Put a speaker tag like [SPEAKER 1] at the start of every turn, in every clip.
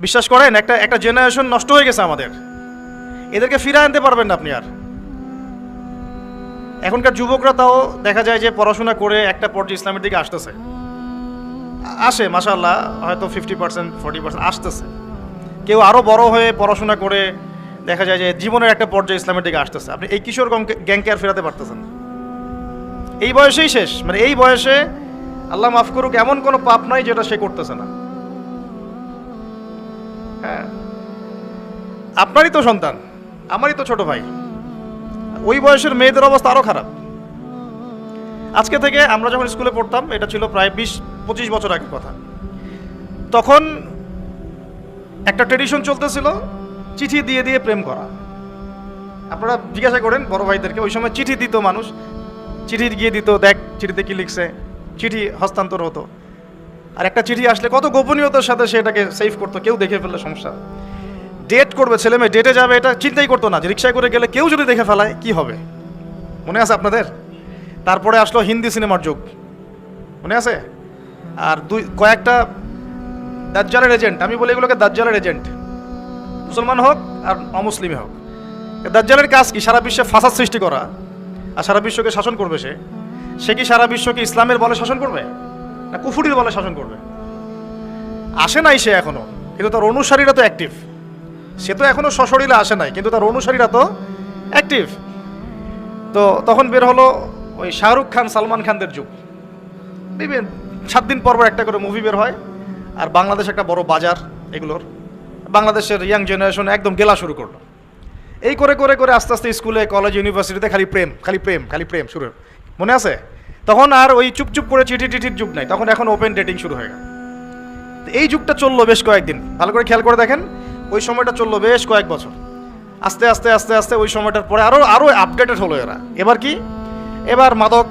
[SPEAKER 1] বিশ্বাস করেন, একটা জেনারেশন নষ্ট হয়ে গেছে আমাদের, এদেরকে ফিরে আনতে পারবেন না আপনি আর। এখনকার যুবকরা তাও দেখা যায় যে পড়াশোনা করে একটা পর্যায়ে ইসলামের দিকে আসতেছে, আসে মাশাআল্লাহ, হয়তো 50% 40% আসতেছে। কেউ আরও বড় হয়ে পড়াশোনা করে দেখা যায় যে জীবনের একটা পর্যায়ে ইসলামের দিকে আসতেছে। আপনি এই কিশোর গ্যাংকে আর ফেরাতে পারতেছেন না। এই বয়সেই শেষ, মানে এই বয়সে আল্লাহ মাফ করুক এমন কোনো পাপ নাই যেটা সে করতেছে না। হ্যাঁ, আপনারই তো সন্তান, আমারই তো ছোট ভাই, ওই বয়সের মেয়েদের অবস্থা আরও খারাপ। আজকে থেকে আমরা যখন স্কুলে পড়তাম, এটা ছিল প্রায় 20-25 বছর আগের কথা, তখন একটা ট্রেডিশন চলতেছিল চিঠি দিয়ে দিয়ে প্রেম করা। আপনারা জিজ্ঞাসা করেন বড় ভাইদেরকে, ওই সময় চিঠি দিত মানুষ, চিঠি গিয়ে দিত, দেখ চিঠিতে কি লিখছে, চিঠি হস্তান্তর হতো। আর একটা চিঠি আসলে কত গোপনীয়তার সাথে সেটাকে সেভ করতো, কেউ দেখে ফেললে সমস্যা। ডেট করবে, ছেলে মেয়ে ডেটে যাবে, এটা চিন্তাই করতো না যে রিক্সায় করে গেলে কেউ যদি দেখে ফেলায় কি হবে। মনে আছে আপনাদের? তারপরে আসলো হিন্দি সিনেমার যুগ, মনে আছে? আর কয়েকটা দাজ্জালের এজেন্ট, আমি বলি এগুলোকে দাজ্জালের এজেন্ট, মুসলমান হোক আর অমুসলিমে হোক। দাজ্জালের কাজ কি? সারা বিশ্বে ফাসাদ সৃষ্টি করা, আর সারা বিশ্বকে শাসন করবে। সে কি সারা বিশ্বকে ইসলামের বলে শাসন করবে না কুফুরির বলে শাসন করবে? আসে নাই সে এখনো, কিন্তু তার অনুসারীরা তো অ্যাক্টিভ। সে তো এখনো সশরীরে আসে নাই, কিন্তু তার অনুসারীরা তো অ্যাক্টিভ। তো তখন বের হলো ওই শাহরুখ খান, সালমান খানদের যুগ। 7 দিন পর একটা করে মুভি বের হয়, আর বাংলাদেশ একটা বড় বাজার এগুলোর। বাংলাদেশের ইয়াং জেনারেশন একদম গেলা শুরু করলো। এই করে করে করে আস্তে আস্তে স্কুলে, কলেজ, ইউনিভার্সিটিতে খালি প্রেম, খালি প্রেম, খালি প্রেম শুরু। মনে আছে? তখন আর ওই চুপচুপ করে চিঠি টিঠির যুগ নাই, তখন এখন ওপেন ডেটিং শুরু হয়ে গেল। এই যুগটা চললো বেশ কয়েকদিন, ভালো করে খেয়াল করে দেখেন, ওই সময়টা চললো বেশ কয়েক বছর। আস্তে আস্তে আস্তে আস্তে ওই সময়টার পরে আরও আপডেটেড হলো এরা। এবার কি? এবার মাদক,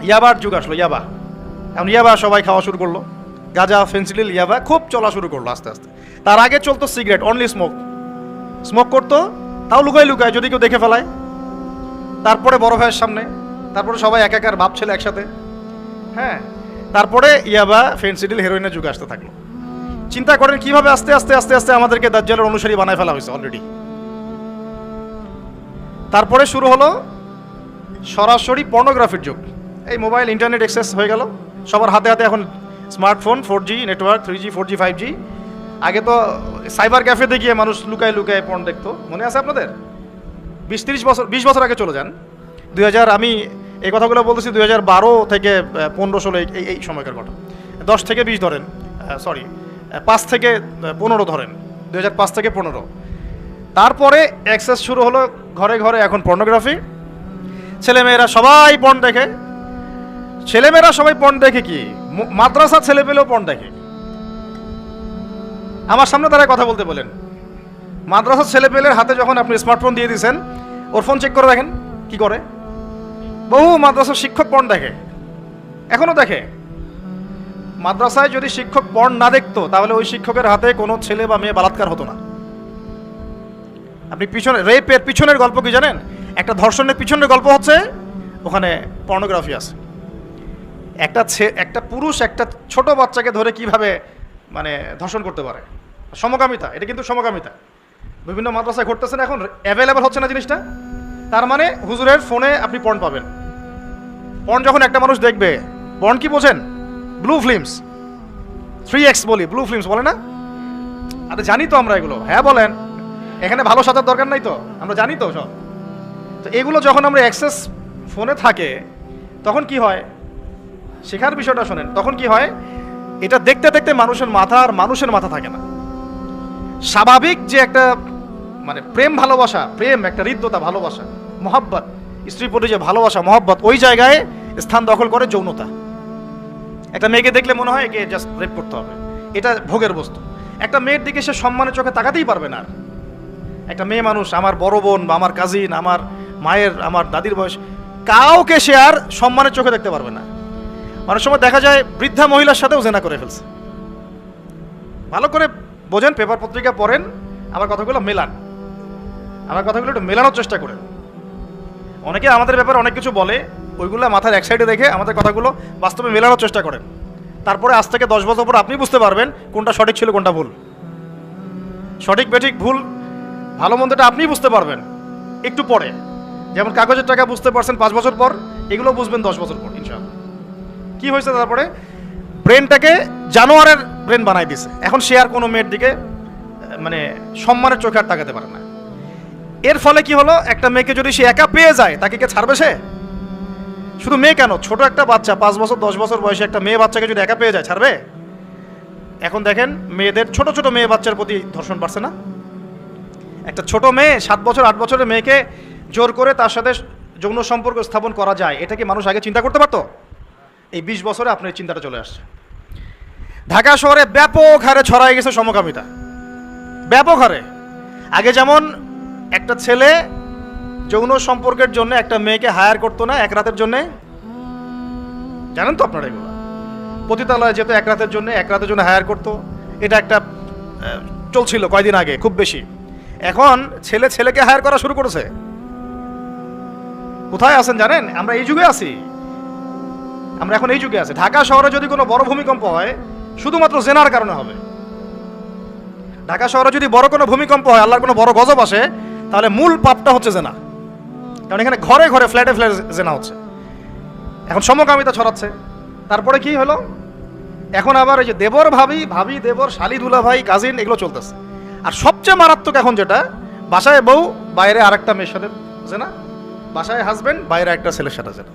[SPEAKER 1] ইয়াবার যুগ আসলো। ইয়াবা, এখন ইয়াবা সবাই খাওয়া শুরু করলো। গাঁজা, ফেন্সিডিল, ইয়াবা খুব চলা শুরু করলো আস্তে আস্তে। তার আগে চলতো সিগারেট, অনলি স্মোক করতো, তাও লুকায় লুকায়, যদি কেউ দেখে ফেলায়। তারপরে বড় ভাইয়ের সামনে, তারপরে সবাই একাকার বাপ ছেলে একসাথে। হ্যাঁ, তারপরে ইয়াবা, ফেন্সিডিল, হেরোইনের যুগ আসতে থাকলো। চিন্তা করেন কিভাবে আস্তে আস্তে আস্তে আস্তে আমাদেরকে দাজ্জালের অনুসারী বানায় ফেলা হয়েছে অলরেডি। তারপরে শুরু হলো সরাসরি পর্নোগ্রাফির যুগ। এই মোবাইল, ইন্টারনেট অ্যাক্সেস হয়ে গেল সবার হাতে হাতে। এখন smartphone, 4G network, 3G, 4G, 5G। আগে তো সাইবার ক্যাফেতে গিয়ে মানুষ লুকায় লুকায় পর্ন দেখতো, মনে আছে আপনাদের? 20 বছর আগে চলে যান। 2000, আমি এই কথাগুলো বলতেছি 2012 থেকে 15-16 এই সময়কার কথা। 10 থেকে 20 ধরেন, 5 থেকে 15 ধরেন, 2005 থেকে 15। তারপরে অ্যাক্সেস শুরু হলো ঘরে ঘরে। এখন পর্নোগ্রাফি, ছেলেমেয়েরা সবাই পর্ন দেখে। ছেলেমেয়েরা সবাই পর্ন দেখে কি? মাদ্রাসা ছেলে পেলেও পর্ন দেখে। আমার সামনে তারা কথা বলতে বলেন, মাদ্রাসার ছেলে পেলের হাতে যখন আপনি স্মার্টফোন দিয়ে দিয়েছেন, ওর ফোন চেক করে দেখেন কি করে। বহু মাদ্রাসার শিক্ষক পর্ন দেখে, এখনো দেখে। মাদ্রাসায় যদি শিক্ষক পর্ন না দেখতো, তাহলে ওই শিক্ষকের হাতে কোনো ছেলে বা মেয়ে বালাৎকার হতো না। আপনি রেপের পিছনের গল্প কি জানেন? একটা ধর্ষণের পিছনের গল্প হচ্ছে ওখানে পর্নোগ্রাফি আছে। একটা পুরুষ একটা ছোট বাচ্চাকে ধরে কিভাবে মানে ধর্ষণ করতে পারে, সমকামিতা। এটা কিন্তু সমকামিতা বিভিন্ন মাদ্রাসায় ঘটতেছে না, এখন অ্যাভেলেবল হচ্ছে না জিনিসটা। তার মানে হুজুরের ফোনে আপনি পর্ন পাবেন। পর্ন যখন একটা মানুষ দেখবে, পর্ন কি বোঝেন? ব্লু ফিল্মস, 3X বলি, ব্লু ফিল্মস বলে না? আরে জানি তো আমরা এগুলো। হ্যাঁ বলেন, এখানে ভালো সাজার দরকার নাই তো, আমরা জানি তো সব। তো এগুলো যখন আমরা অ্যাক্সেস ফোনে থাকে, তখন কি হয়? শেখার বিষয়টা শোনেন। তখন কি হয়? এটা দেখতে দেখতে মানুষের মাথা আর মানুষের মাথা থাকে না। স্বাভাবিক যে একটা মানে প্রেম, ভালোবাসা, প্রেম একটা হৃদ্যতা, ভালোবাসা, মহাব্বত, স্ত্রীর প্রতি যে ভালোবাসা, মহাব্বত, ওই জায়গায় স্থান দখল করে যৌনতা। একটা মেয়েকে দেখলে মনে হয় একে জাস্ট রেপ করতে হবে, এটা ভোগের বস্তু। একটা মেয়ের দিকে সে সম্মানের চোখে তাকাতেই পারবে না। একটা মেয়ে মানুষ, আমার বড় বোন বা আমার কাজিন, আমার মায়ের, আমার দাদির বয়স, কাউকে সে আর সম্মানের চোখে দেখতে পারবে না। অনেক সময় দেখা যায় বৃদ্ধা মহিলার সাথেও জেনা করে ফেলছে। ভালো করে বোঝেন, পেপার পত্রিকা পড়েন, আমার কথাগুলো মেলান, আমার কথাগুলো একটু মেলানোর চেষ্টা করেন। অনেকে আমাদের ব্যাপারে অনেক কিছু বলে, ওইগুলো মাথার এক সাইডে দেখে আমাদের কথাগুলো বাস্তবে মেলানোর চেষ্টা করেন। তারপরে আজ থেকে 10 বছর পর আপনি বুঝতে পারবেন কোনটা সঠিক ছিল, কোনটা ভুল। সঠিক বেঠিক ভুল ভালো মন্দটা আপনিই বুঝতে পারবেন একটু পরে। যেমন কাগজের টাকা বুঝতে পারছেন 5 বছর পর, এগুলো বুঝবেন 10 বছর পর ইনশাআল্লাহ। কি হয়েছে তারপরে? ব্রেনটাকে জানোয়ারের ব্রেন বানাই দিছে। এখন সে আর কোনো মেয়ের দিকে মানে সম্মানের চোখে আর তাকাতে পারে না। এর ফলে কি হলো, একটা মেয়েকে যদি সে একা পেয়ে যায় তাকে কে ছাড়বে? সে শুধু মেয়ে কেন, ছোট একটা বাচ্চা 5 বছর 10 বছর বয়সে একটা মেয়ে বাচ্চাকে যদি একা পেয়ে যায় ছাড়বে? এখন দেখেন মেয়েদের, ছোট ছোট মেয়ে বাচ্চার প্রতি ধর্ষণ বাড়ছে না? একটা ছোট মেয়ে 7 বছর 8 বছরের মেয়েকে জোর করে তার সাথে যৌন সম্পর্ক স্থাপন করা যায়, এটা কি মানুষ আগে চিন্তা করতে পারতো? এই 20 বছরে আপনার চিন্তাটা চলে আসছে। ঢাকা শহরে ব্যাপক হারে ছড়াই গেছে সমকামিতা, ব্যাপক হারে। আগে যেমন একটা ছেলে যৌন সম্পর্কের জন্য একটা মেয়েকে হায়ার করতো না এক রাতের জন্য, জানেন তো আপনারা এগুলো, পতিতালয়ে যেত এক রাতের জন্য হায়ার করতো, এটা একটা চলছিল কয়দিন আগে খুব বেশি। এখন ছেলে ছেলেকে হায়ার করা শুরু করেছে। কোথায় আছেন জানেন? আমরা এই যুগে আছি, আমরা এখন এই যুগে আছি। ঢাকা শহরে যদি কোনো বড় ভূমিকম্প হয় শুধুমাত্র জেনার কারণে হবে। ঢাকা শহরে যদি বড় কোনো ভূমিকম্প হয়, আল্লাহর কোনো বড় গজব আসে, তাহলে মূল পাপটা হচ্ছে জেনা। কারণ এখানে ঘরে ঘরে ফ্ল্যাটে ফ্ল্যাটে জেনা হচ্ছে। এখন সমকামিতা ছড়াচ্ছে। তারপরে কি হলো, এখন আবার এই যে দেবর ভাবি, ভাবি দেবর, শালি দুলা ভাই, কাজিন, এগুলো চলতেছে। আর সবচেয়ে মারাত্মক এখন যেটা, বাসায় বউ বাইরে আরেকটা মেয়ের সাথে জেনা, বাসায় হাজবেন্ড বাইরে একটা ছেলের সাথে জেনা।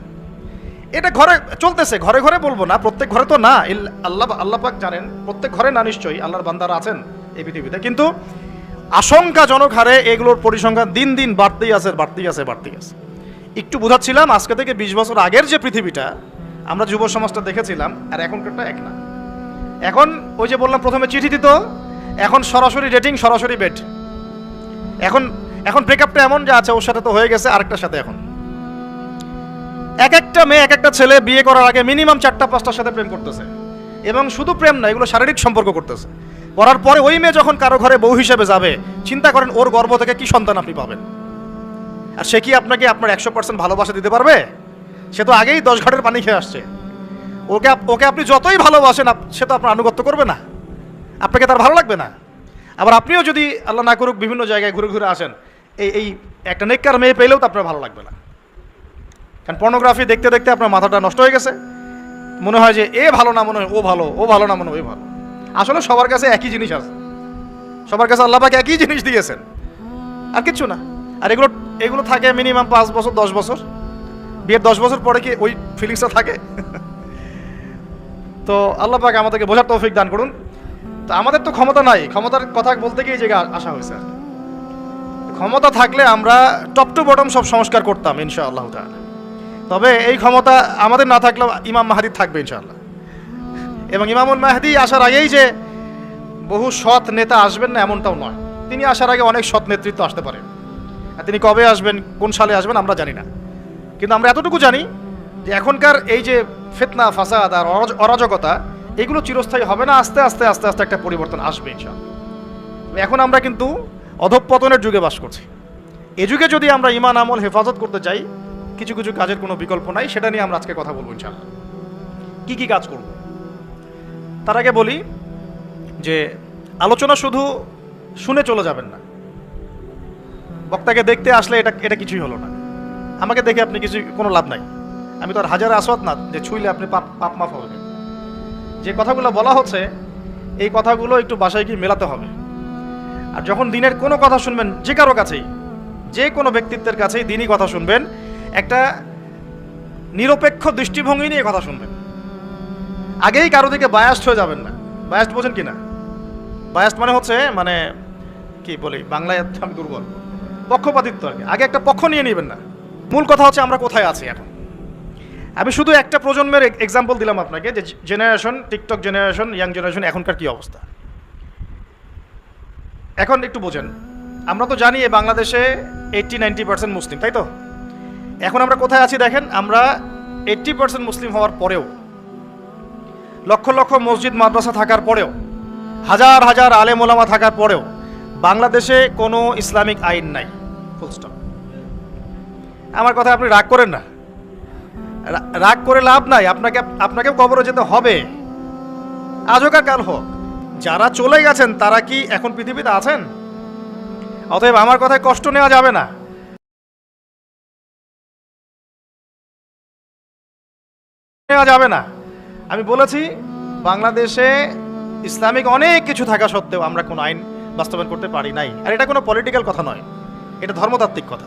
[SPEAKER 1] এটা ঘরে চলতেছে, ঘরে ঘরে বলবো না, প্রত্যেক ঘরে তো না, আল্লাহ পাক জানেন প্রত্যেক ঘরে না নিশ্চয়ই, আল্লাহর বান্দারা আছেন এই পৃথিবীতে, কিন্তু আশঙ্কাজনক হারে এগুলোর পরিসংখ্যান দিন দিন বাড়তেই আছে। একটু বোঝাচ্ছিলাম, আজকে থেকে 20 বছর আগের যে পৃথিবীটা আমরা যুব সমাজটা দেখেছিলাম আর এখনকারটা এক না। এখন ওই যে বললাম প্রথমে চিঠি দিত, এখন সরাসরি ডেটিং, সরাসরি বেড। এখন ব্রেকআপটা এমন যে আচ্ছা ওর সাথে তো হয়ে গেছে, আরেকটার সাথে। এখন এক একটা মেয়ে এক একটা ছেলে বিয়ে করার আগে মিনিমাম 4টা-5টার সাথে প্রেম করতেছে, এবং শুধু প্রেম না, এগুলো শারীরিক সম্পর্ক করতেছে। করার পরে ওই মেয়ে যখন কারো ঘরে বউ হিসেবে যাবে, চিন্তা করেন ওর গর্ভ থেকে কি সন্তান আপনি পাবেন। আর সে কি আপনাকে আপনার 100% ভালোবাসা দিতে পারবে? সে তো আগেই 10 ঘাটের পানি খেয়ে আসছে। ওকে আপনি যতই ভালোবাসেন, সে তো আপনার আনুগত্য করবে না, আপনাকে তার ভালো লাগবে না। আবার আপনিও যদি আল্লাহ না করুক বিভিন্ন জায়গায় ঘুরে ঘুরে আসেন, এই একটা নেককার মেয়ে পেলেও তো আপনার ভালো লাগবে না। কারণ পর্নোগ্রাফি দেখতে দেখতে আপনার মাথাটা নষ্ট হয়ে গেছে। মনে হয় যে এ ভালো না, মনে হয় ও ভালো, ও ভালো না, মনে হয় ভালো। আসলে সবার কাছে একই জিনিস আছে, সবার কাছে আল্লাহ পাক একই জিনিস দিয়েছেন, আর কিচ্ছু না। আর এগুলো থাকে মিনিমাম 5 বছর 10 বছর। বিয়ের 10 বছর পরে কি ওই ফিলিংসটা থাকে? তো আল্লাহ পাক আমাদেরকে বোঝার তৌফিক দান করুন। তো আমাদের তো ক্ষমতা নাই, ক্ষমতার কথা বলতে গিয়ে এই জায়গায় আসা হয়েছে। ক্ষমতা থাকলে আমরা টপ টু বটম সব সংস্কার করতাম ইনশাআল্লাহ তাআলা। তবে এই ক্ষমতা আমাদের না থাকলেও ইমাম মাহদী থাকবে ইনশাআল্লাহ। এবং ইমামুল মাহদী আসার আগেই যে বহু সৎ নেতা আসবেন না এমনটাও নয়। তিনি আসার আগে অনেক সৎ নেতৃত্ব আসতে পারে। আর তিনি কবে আসবেন, কোন সালে আসবেন আমরা জানি না, কিন্তু আমরা এতটুকু জানি যে এখনকার এই যে ফিতনা ফাসাদ আর অরাজকতা, এগুলো চিরস্থায়ী হবে না। আস্তে আস্তে আস্তে আস্তে একটা পরিবর্তন আসবে ইনশাআল্লাহ। এখন আমরা কিন্তু অধঃপতনের যুগে বাস করছি। এই যুগে যদি আমরা ঈমান আমল হেফাজত করতে চাই, কিছু কিছু কাজের কোনো বিকল্প নাই। সেটা নিয়ে আমরা আজকে কথা বলবো ইনশাআল্লাহ। কি কি কাজ করব? তার আগে বলি যে আলোচনা শুধু শুনে চলে যাবেন না। বক্তাকে দেখতে আসলে এটা কিছুই হলো না, আমাকে দেখে আপনি কোনো লাভ নাই। আমি তো আর হাজার আসওয়াত না যে ছুঁইলে আপনি পাপ মাফ হবে। যে কথাগুলো বলা হচ্ছে এই কথাগুলো একটু বাসায় গিয়ে মেলাতে হবে। আর যখন দিনের কোনো কথা শুনবেন, যে কারো কাছেই, যে কোনো ব্যক্তিত্বের কাছেই দিনই কথা শুনবেন, একটা নিরপেক্ষ দৃষ্টিভঙ্গি নিয়ে কথা শুনবেন। আগেই কারো দিকে বায়াস্ট হয়ে যাবেন না। বায়াস্ট বোঝেন কি না? বায়াস্ট মানে হচ্ছে, মানে কি বলি বাংলায়, আমি দুর্বল, পক্ষপাতিত্ব আর কি। আগে একটা পক্ষ নিয়ে নেবেন না। মূল কথা হচ্ছে আমরা কোথায় আছি এখন। আমি শুধু একটা প্রজন্মের এক্সাম্পল দিলাম আপনাকে, যে generation, TikTok generation, young generation এখনকার কি অবস্থা। এখন একটু বোঝেন, আমরা তো জানি বাংলাদেশে 80-90% মুসলিম, তাই তো? এখন আমরা কোথায় আছি দেখেন। আমরা 80% মুসলিম হওয়ার পরেও, লক্ষ লক্ষ মসজিদ মাদ্রাসা থাকার পরেও, হাজার হাজার আলেম ওলামা থাকার পরেও বাংলাদেশে কোনো ইসলামিক আইন নাই। Full stop. আমার কথা আপনি রাগ করেন না, রাগ করে লাভ নাই। আপনাকেও কবরে যেতে হবে, আজ হোক আর কাল হোক। যারা চলে গেছেন তারা কি এখন পৃথিবীতে আছেন? অতএব আমার কথায় কষ্ট নেওয়া যাবে না। আমি বলেছি বাংলাদেশে ইসলামিক অনেক কিছু থাকা সত্ত্বেও আমরা কোনো আইন বাস্তবায়ন করতে পারি নাই। আর এটা কোনো পলিটিক্যাল কথা নয়, এটা ধর্মতাত্ত্বিক কথা।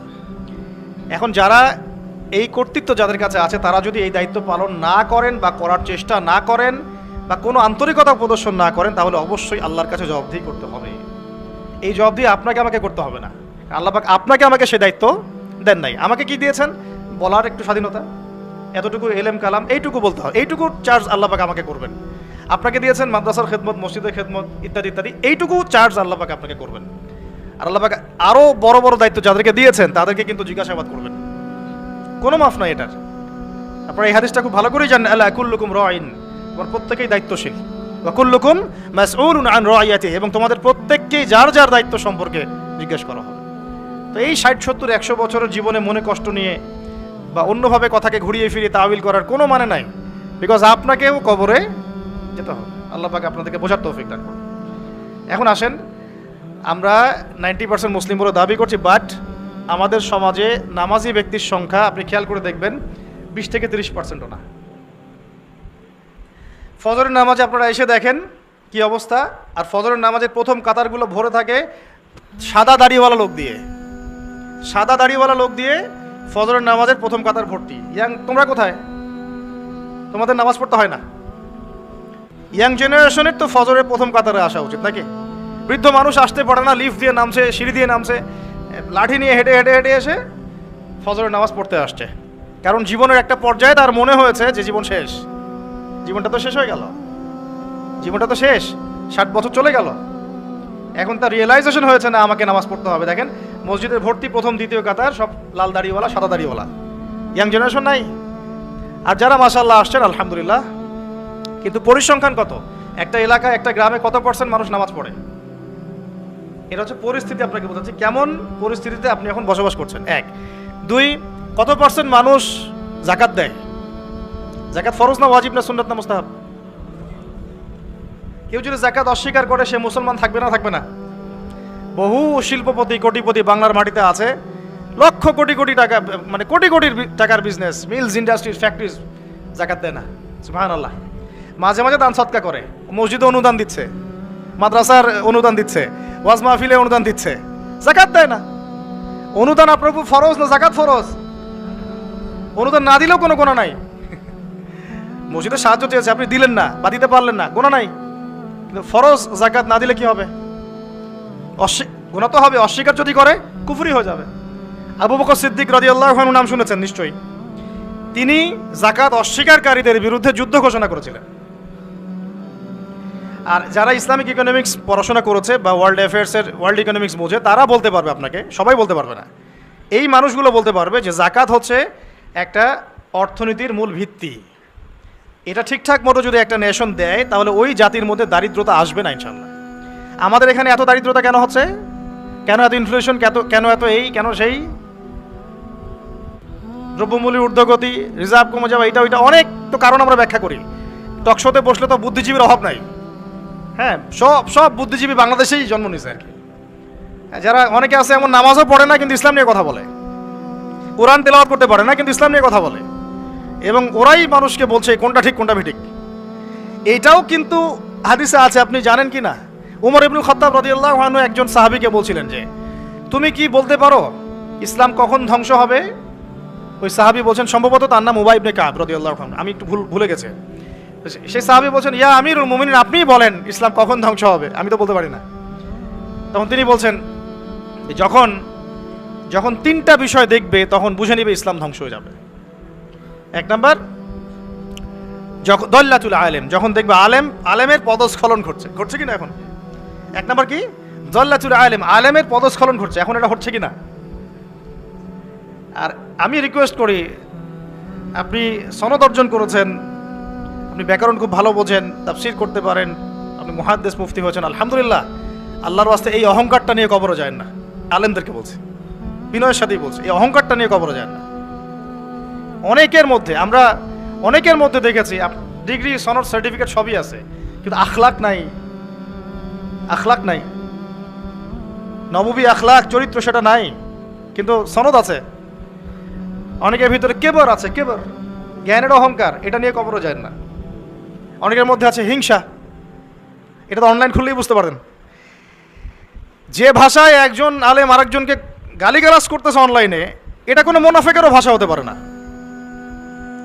[SPEAKER 1] এখন যারা এই কর্তৃত্ব যাদের কাছে আছে তারা যদি এই দায়িত্ব পালন না করেন বা করার চেষ্টা না করেন বা কোনো আন্তরিকতা প্রদর্শন না করেন, তাহলে অবশ্যই আল্লাহর কাছে জবাবদিহি করতে হবে। এই জবাবদিহি আপনাকে আমাকে করতে হবে না। আল্লাহ পাক আপনাকে আমাকে সে দায়িত্ব দেন নাই। আমাকে কি দিয়েছেন? বলার একটু স্বাধীনতা, এতটুকু এলেম কালাম এইটুকু বলতে হবে, এইটুকু চার্জ আল্লাহ পাক আমাকে করবেন। আপনাকে দিয়েছেন মাদ্রাসার খেদমত, মসজিদের খেদমত ইত্যাদি ইত্যাদি, এইটুকু চার্জ আল্লাহ পাক আপনাকে করবেন। আর আল্লাহ পাক আরও বড় বড় দায়িত্ব যাদেরকে দিয়েছেন তাদেরকে কিন্তু জিজ্ঞাসাবাদ করবেন, কোনো মাফ নাই এটার। আপনারা এই হাদিসটা খুব ভালো করেই জানেন, আলা কুল্লুকুম রাইন, তোমার প্রত্যেকেই দায়িত্বশীল, ওয়া কুল্লুকুম মাসউলুন আন রাইয়াতিহি, এবং তোমাদের প্রত্যেককেই যার যার দায়িত্ব সম্পর্কে জিজ্ঞেস করা হবে। তো এই 60, 70, 100 বছরের জীবনে মনে কষ্ট নিয়ে বা অন্যভাবে কথাকে ঘুরিয়ে ফিরিয়ে তাওয়িল করার কোনো মানে নাই, বিকজ আপনাকেও কবরে যেতে হবে। আল্লাহ পাক আপনাদেরকে বোঝার তৌফিক দান করুন। এখন আসেন, আমরা 90% মুসলিম বলে দাবি করছি, বাট আমাদের সমাজে নামাজি ব্যক্তির সংখ্যা আপনি খেয়াল করে দেখবেন 20 থেকে 30%ও না। ফজরের নামাজে আপনারা এসে দেখেন কি অবস্থা, আর ফজরের নামাজের প্রথম কাতারগুলো ভরে থাকে সাদা দাড়িওয়ালা লোক দিয়ে, সাদা দাড়িওয়ালা লোক দিয়ে ফজরের নামাজের প্রথম কাতার ভর্তি। তোমরা কোথায়? তোমাদের নামাজ পড়তে হয় না? ইয়াং জেনারেশনের তো ফজরের প্রথম কাতারে আসা উচিত নাকি? বৃদ্ধ মানুষ আসতে পারে না, লিফট দিয়ে নামছে, সিঁড়ি দিয়ে নামছে, লাঠি নিয়ে হেঁটে হেঁটে হেঁটে এসে ফজরের নামাজ পড়তে আসছে, কারণ জীবনের একটা পর্যায়ে তার মনে হয়েছে যে জীবন শেষ, জীবনটা তো শেষ হয়ে গেল, জীবনটা তো শেষ, 60 বছর চলে গেল। এখন তার রিয়েলাইজেশন হয়েছে না আমাকে নামাজ পড়তে হবে। দেখেন মসজিদের ভর্তি প্রথম দ্বিতীয় কাতার সব লাল দাড়িওয়ালা, সাদা দাড়িওয়ালা, ইয়াং জেনারেশন নাই। আর যারা মাশাআল্লাহ আসছেন আলহামদুলিল্লাহ, কিন্তু পরিসংখ্যান কত? একটা এলাকায়, একটা গ্রামে কত % মানুষ নামাজ পড়ে? এটা হচ্ছে পরিস্থিতি, আপনাকে বোঝাচ্ছি কেমন পরিস্থিতিতে আপনি এখন বসবাস করছেন। 1, 2, কত % মানুষ যাকাত দেয়? যাকাত ফরজ না ওয়াজিব না সুন্নাত না মুস্তাহাব? কেউ যদি যাকাত অস্বীকার করে সে মুসলমান থাকবে না থাকবে না? বহু শিল্পপতি কোটিপতি বাংলার মাটিতে আছে, লক্ষ কোটি কোটি টাকা, মানে কোটি কোটি টাকার বিজনেস, মিলস, ইন্ডাস্ট্রিজ, ফ্যাক্টরিজ, যাকাত দেয় না। সুবহানাল্লাহ। মাঝে মাঝে দান সৎকা করে, মসজিদে অনুদান দিচ্ছে, মাদ্রাসার অনুদান দিচ্ছে, ওয়াজ মাহফিলে অনুদান দিচ্ছে, যাকাত দেয় না। অনুদান আপনার উপর ফরজ না যাকাত ফরজ? অনুদান না দিলেও কোনো গোনা নাই। মসজিদে সাহায্য চেয়েছে, আপনি দিলেন না বা দিতে পারলেন না, গোনা নাই। কিন্তু ফরজ যাকাত না দিলে কি হবে? গোনা তো হবে। অস্বীকার যদি করে কুফরি হয়ে যাবে। আবু বকর সিদ্দিক রাদিয়াল্লাহু আনহু নাম শুনেছেন নিশ্চয়ই। তিনি যাকাত অস্বীকারীদের বিরুদ্ধে যুদ্ধ ঘোষণা করেছিলেন। আর যারা ইসলামিক ইকোনমিক্স পড়াশোনা করেছে বা ওয়ার্ল্ড অ্যাফেয়ার্সের, ওয়ার্ল্ড ইকোনমিক্স বোঝে, তারা বলতে পারবে আপনাকে, সবাই বলতে পারবে না। এই মানুষগুলো বলতে পারবে যে যাকাত হচ্ছে একটা অর্থনীতির মূল ভিত্তি। এটা ঠিকঠাক মতো যদি একটা নেশন দেয় তাহলে ওই জাতির মধ্যে দারিদ্রতা আসবে না ইনশাল্লাহ। আমাদের এখানে এত দারিদ্রতা কেন হচ্ছে? কেন এত ইনফ্লেশন? কেন এত এই, কেন সেই? দ্রব্যমূল্যের ঊর্ধ্বগতি, রিজার্ভ কমে যাওয়া, এটা ওইটা অনেক তো কারণ আমরা ব্যাখ্যা করি। টকশোতে বসলে তো বুদ্ধিজীবীর অভাব নাই। হ্যাঁ, সব বুদ্ধিজীবী বাংলাদেশেই জন্ম নিয়েছে আর কি। যারা অনেকে আছে এমন নামাজও পড়ে না কিন্তু ইসলাম নিয়ে কথা বলে, কোরআন তেলাওয়াত করতে পারে না কিন্তু ইসলাম নিয়ে কথা বলে, এবং ওরাই মানুষকে বলছে কোনটা ঠিক কোনটা বেঠিক। এইটাও কিন্তু হাদিসে আছে, আপনি জানেন কি না? উমর ইবনুল খাত্তাব রাদিয়াল্লাহু আনহু একজন সাহাবীকে বলছিলেন যে তুমি কি বলতে পারো ইসলাম কখন ধ্বংস হবে? ওই সাহাবী বলছেন, সম্ভবত তার নাম উবাই ইবনে কাব রাদিয়াল্লাহু আনহু, আমি একটু ভুলে গেছে। সেই সাহাবী বলছেন, ইয়া আমিরুল মুমিনিন, আপনিই বলেন ইসলাম কখন ধ্বংস হবে, আমি তো বলতে পারি না। তখন তিনি বলছেন, যখন 3টা বিষয় দেখবে তখন বুঝে নিবে ইসলাম ধ্বংস হয়ে যাবে। 1 নাম্বার, যখন দল্লাতুল আলেম, যখন দেখবে আলেমের পদস্খলন ঘটছে কিনা এখন। 1 নাম্বার কি? দল্লাতুল আলেম, আলেমের পদস্খলন ঘটছে, এখন এটা হচ্ছে কিনা। আর আমি রিকোয়েস্ট করি, আপনি সনদ অর্জন করেছেন, আপনি ব্যাকরণ খুব ভালো বোঝেন, তাফসীর করতে পারেন, আপনি মুহাদ্দিস মুফতি হয়েছেন, আলহামদুলিল্লাহ। আল্লাহর ওয়াস্তে এই অহংকারটা নিয়ে কবরে যায় না। আলেমদেরকে বলছি, বিনয়ের সাথেই বলছি, এই অহংকারটা নিয়ে কবরে যায় না। অনেকের মধ্যে দেখেছি ডিগ্রি, সনদ, সার্টিফিকেট সবই আছে, কিন্তু আখলাক নাই, আখলাক নাই, নববী আখলাক চরিত্র সেটা নাই, কিন্তু সনদ আছে। অনেকের ভিতরে কেবর আছে, কেবর, জ্ঞানের অহংকার, এটা নিয়ে কবরও যায় না। অনেকের মধ্যে আছে হিংসা, এটা তো অনলাইন খুললেই বুঝতে পারেন। যে ভাষায় একজন আলেম আরেকজনকে গালিগালাজ করতেছে অনলাইনে, এটা কোনো মোনাফেকেরও ভাষা হতে পারে না।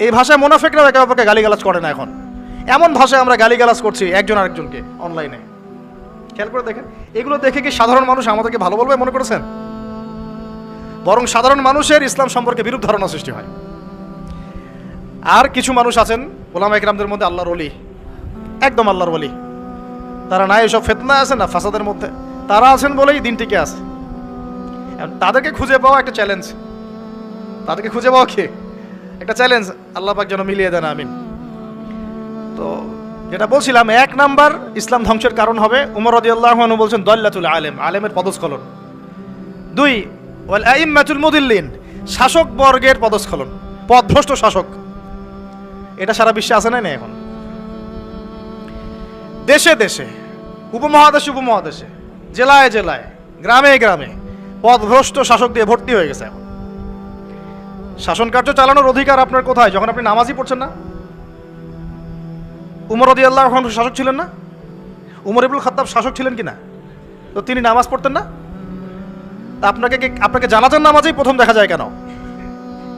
[SPEAKER 1] এই ভাষায় মোনাফেকরাও একে অপরকে গালিগালাজ করে না। এখন এমন ভাষায় আমরা গালিগালাজ করছি একজন আরেকজনকে অনলাইনে, খেয়াল করে দেখেন। এগুলো দেখে কি সাধারণ মানুষ আমাদেরকে ভালো বলবে মনে করেছেন? বরং সাধারণ মানুষের ইসলাম সম্পর্কে বিরূপ ধারণা সৃষ্টি হয়। আর কিছু মানুষ আছেন ওলামা ইকরামদের মধ্যে আল্লাহর ওলি, একদম আল্লাহর ওলি, তারা না এসব ফিতনা আছে না ফাসাদের মধ্যে, তারা আছেন বলেই দিন টিকে আছে। তাদেরকে খুঁজে পাওয়া একটা চ্যালেঞ্জ, তাদেরকে খুঁজে পাওয়া কি একটা চ্যালেঞ্জ। আল্লাহ পাক যেন মিলিয়ে দেন, আমিন। তো যেটা বলছিলাম, 1 নাম্বার ইসলাম ধ্বংসের কারণ হবে, উমর রাদিয়াল্লাহু আনহু বলছেন দল্লাতুল আলেম, আলেমের পদস্খলন। 2 ওয়াল আইম্মাতুল মুদিল্লিন, শাসক বর্গের পদস্খলন, পথভ্রষ্ট শাসক। এটা সারা বিশ্বে আছে না এখন, দেশে দেশে, উপমহাদেশে উপমহাদেশে, জেলায় জেলায়, গ্রামে গ্রামে পথভ্রষ্ট শাসক দিয়ে ভর্তি হয়ে গেছে। এখন শাসন কার্য চালানোর অধিকার আপনার কোথায়? যখন আপনি নামাজই পড়ছেন না। উমর রাদিয়াল্লাহু আনহু শাসক ছিলেন না? উমর ইবনুল খাত্তাব শাসক ছিলেন কিনা? তো তিনি নামাজ পড়তেন না? তা আপনাকে জানাজার নামাজেই প্রথম দেখা যায় কেন?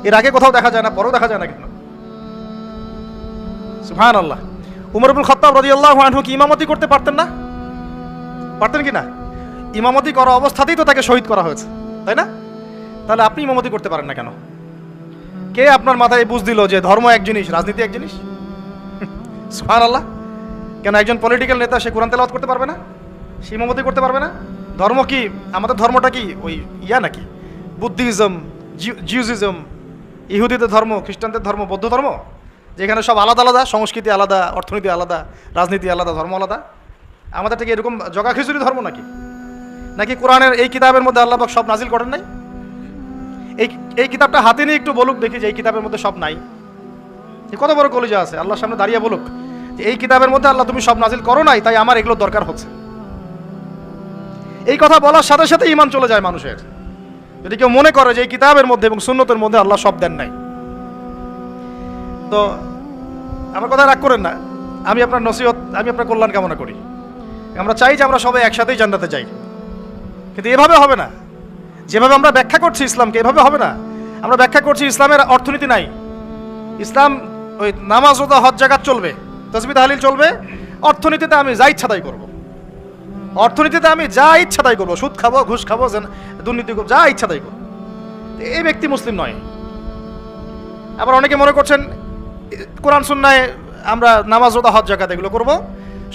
[SPEAKER 1] এর আগে কোথাও দেখা যায় না, পরেও দেখা যায় না কেন? সুবহানাল্লাহ। উমর ইবনুল খাত্তাব রাদিয়াল্লাহু আনহু কি ইমামতি করতে পারতেন না? পারতেন কি না? ইমামতি করা অবস্থাতেই তো তাকে শহীদ করা হয়েছে, তাই না? তাহলে আপনি ইমামতি করতে পারেন না কেন? কে আপনার মাথায় বুঝ দিল যে ধর্ম এক জিনিস, রাজনীতি এক জিনিস? সুবহানাল্লাহ। কেন একজন পলিটিক্যাল নেতা সে কোরআন তেলাওয়াত করতে পারবে না? সে ইমামতি করতে পারবে না? ধর্ম কি, আমাদের ধর্মটা কি ওই নাকি বুদ্ধিজম, জিউজিজম, ইহুদিদের ধর্ম, খ্রিস্টানদের ধর্ম, বৌদ্ধ ধর্ম, যেখানে সব আলাদা আলাদা, সংস্কৃতি আলাদা, অর্থনীতি আলাদা, রাজনীতি আলাদা, ধর্ম আলাদা? আমাদের থেকে এরকম জগা খিচুড়ি ধর্ম নাকি? নাকি কোরআনের এই কিতাবের মধ্যে আল্লাহ পাক সব নাজিল করেন নাই? এই কিতাবটা হাতে নিয়ে একটু বলুক দেখি যে এই কিতাবের মধ্যে সব নাই। কত বড় কলিজা আছে, আল্লাহর সামনে দাঁড়িয়ে বলুক যে এই কিতাবের মধ্যে আল্লাহ তুমি সব নাজিল করো নাই, তাই আমার এগুলো দরকার হচ্ছে। এই কথা বলার সাথে সাথে ঈমান চলে যায় মানুষের, যদি কেউ মনে করে যে এই কিতাবের মধ্যে এবং সুন্নতের মধ্যে আল্লাহ সব দেন নাই। তো আমার কথা রাগ করেন না, আমি আপনার নসিহত, আমি আপনার কল্যাণ কামনা করি। আমরা চাই যে আমরা সবাই একসাথেই জান্নাতে যাই, কিন্তু এভাবে হবে না। যেভাবে আমরা ব্যাখ্যা করছি ইসলামকে, এভাবে হবে না। আমরা ব্যাখ্যা করছি ইসলামের অর্থনীতি নাই, ইসলাম ওই নামাজ রোজা হজ জাকাত চলবে, তাসবিহ তাহলিল চলবে, অর্থনীতিতে আমি যা ইচ্ছা তাই করবো, অর্থনীতিতে আমি যা ইচ্ছা তাই করবো, সুদ খাবো, ঘুষ খাবো, দুর্নীতি করবো, যা ইচ্ছা তাই করবো। এই ব্যক্তি মুসলিম নয়। আবার অনেকে মনে করছেন কোরআন সুন্নায় আমরা নামাজ রোজা হজ জাকাত এগুলো করবো,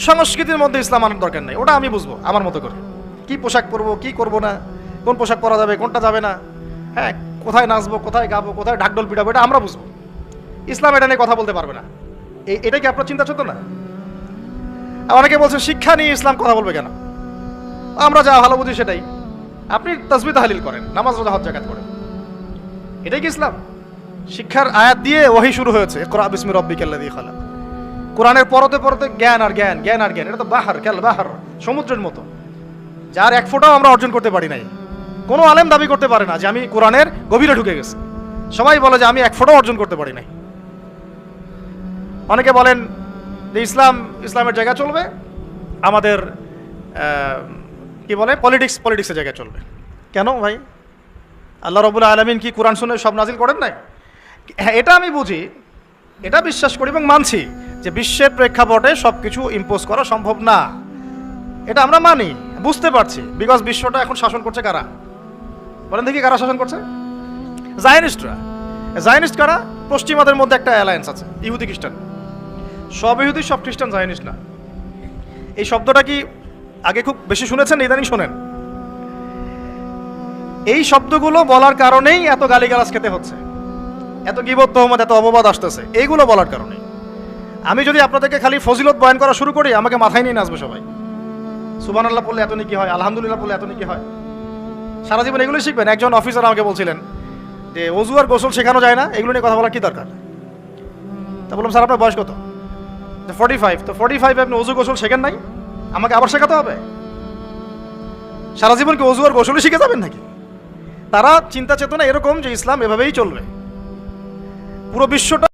[SPEAKER 1] সংস্কৃতির মধ্যে ইসলাম আনার দরকার নেই, ওটা আমি বুঝবো আমার মতো করে, কি পোশাক পরবো কি করবো না, কোন পোশাক পরা যাবে কোনটা যাবে না, হ্যাঁ কোথায় নাচবো কোথায় গাবো কোথায় ঢাকঢোল পিটাবো, এটা আমরা বুঝবো। ইসলাম এটা নিয়ে কথা বলতে পারবে না। এটাই কি আপনার চিন্তা ছিল না? অনেকে বলছে শিক্ষা নিয়ে ইসলাম কথা বলবে কেন? আমরা যা ভালো বুঝি সেটাই। আপনি তাসবিহ তাহলিল করেন, নামাজ রোজা হজ জাকাত করেন, এটাই কি ইসলাম? শিক্ষার আয়াত দিয়ে ওহী শুরু হয়েছে, ইকরা বিসমি রাব্বিকাল্লাযী খালাক। কোরআনের পরতে পরতে জ্ঞান আর জ্ঞান, জ্ঞান আর জ্ঞান, এটা তো বাহার কাল বাহার, সমুদ্রের মতো, যার এক ফোঁটাও আমরা অর্জন করতে পারি নাই। কোনো আলেম দাবি করতে পারে না যে আমি কোরআনের গভীরে ঢুকে গেছি, সবাই বলে যে আমি এক ফোঁটাও অর্জন করতে পারি নাই। অনেকে বলেন যে ইসলামের জায়গা চলবে, আমাদের কি বলে পলিটিক্সের জায়গায় চলবে। কেন ভাই? আল্লাহ রাব্বুল আলামিন কি কোরআন সুন্নাহ সব নাজিল করেন নাই? হ্যাঁ, এটা আমি বুঝি, এটা বিশ্বাস করি এবং মানছি যে বিশ্বের প্রেক্ষাপটে সব কিছু ইম্পোজ করা সম্ভব না, এটা আমরা মানি, বুঝতে পারছি। বিকজ বিশ্বটা এখন শাসন করছে কারা? বলেন দেখি কারা শাসন করছে? জায়নিস্টরা। জায়নিস্ট কারা? পশ্চিমাদের মধ্যে একটা অ্যালায়েন্স আছে, ইহুদি খ্রিস্টান। সব ইহুদি সব খ্রিস্টান জায়নিস্ট না। এই শব্দটা কি আগে খুব বেশি শুনেছেন, ইদানিং শোনেন? এই শব্দগুলো বলার কারণেই এত গালিগালাজ খেতে হচ্ছে, এত গীবত তহমত, এত অপবাদ আসতেছে, এইগুলো বলার কারণে। আমি যদি আপনাদেরকে খালি ফজিলত বয়ান করা শুরু করি, আমাকে মাথায় নিয়ে নাচবে সবাই। সুবহানাল্লাহ পড়লে এত নেকি হয়, আলহামদুলিল্লাহ পড়লে এত নেকি হয়, সারা জীবন এগুলোই শিখবেন। একজন অফিসার আমাকে বলছিলেন যে ওযু আর গোসল শেখানো যায় না, এগুলো নিয়ে কথা বলার কি দরকার? তা বললাম স্যার আপনার বয়স কত? 45। তো 45 আপনি ওযু গোসল শেখেন নাই, আমাকে আবার শেখাতে হবে? সারা জীবন কি অজু আর গোসলে শিখে যাবেন নাকি? তারা চিন্তা চেতনা এরকম যে ইসলাম এভাবেই চলবে, পুরো বিশ্বটা